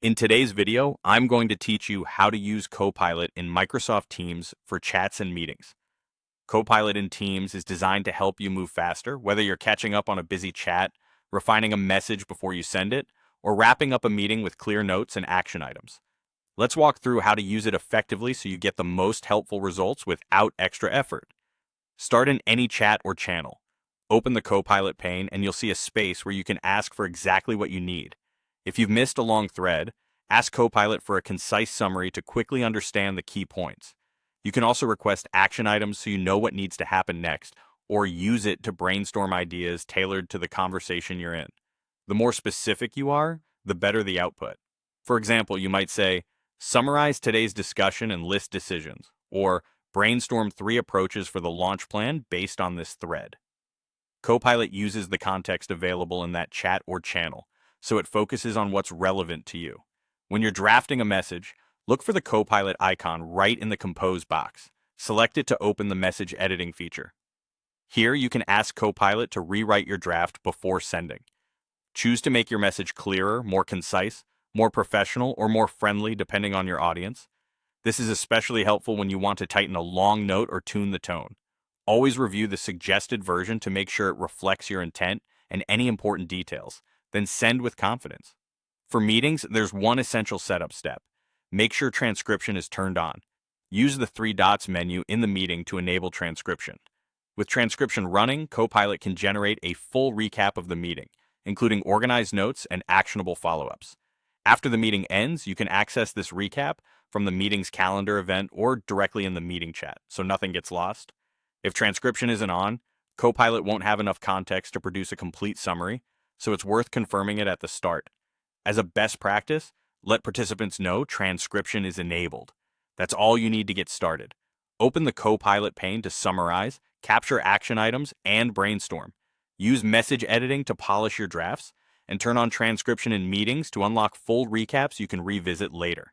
In today's video, I'm going to teach you how to use Copilot in Microsoft Teams for chats and meetings. Copilot in Teams is designed to help you move faster, whether you're catching up on a busy chat, refining a message before you send it, or wrapping up a meeting with clear notes and action items. Let's walk through how to use it effectively so you get the most helpful results without extra effort. Start in any chat or channel. Open the Copilot pane and you'll see a space where you can ask for exactly what you need. If you've missed a long thread, ask Copilot for a concise summary to quickly understand the key points. You can also request action items so you know what needs to happen next, or use it to brainstorm ideas tailored to the conversation you're in. The more specific you are, the better the output. For example, you might say, summarize today's discussion and list decisions, or brainstorm 3 approaches for the launch plan based on this thread. Copilot uses the context available in that chat or channel, so it focuses on what's relevant to you. When you're drafting a message, look for the Copilot icon right in the Compose box. Select it to open the message editing feature. Here, you can ask Copilot to rewrite your draft before sending. Choose to make your message clearer, more concise, more professional, or more friendly depending on your audience. This is especially helpful when you want to tighten a long note or tune the tone. Always review the suggested version to make sure it reflects your intent and any important details. Then send with confidence. For meetings, there's one essential setup step. Make sure transcription is turned on. Use the 3 dots menu in the meeting to enable transcription. With transcription running, Copilot can generate a full recap of the meeting, including organized notes and actionable follow-ups. After the meeting ends, you can access this recap from the meeting's calendar event or directly in the meeting chat, so nothing gets lost. If transcription isn't on, Copilot won't have enough context to produce a complete summary, so it's worth confirming it at the start. As a best practice, let participants know transcription is enabled. That's all you need to get started. Open the Copilot pane to summarize, capture action items, and brainstorm. Use message editing to polish your drafts, and turn on transcription in meetings to unlock full recaps you can revisit later.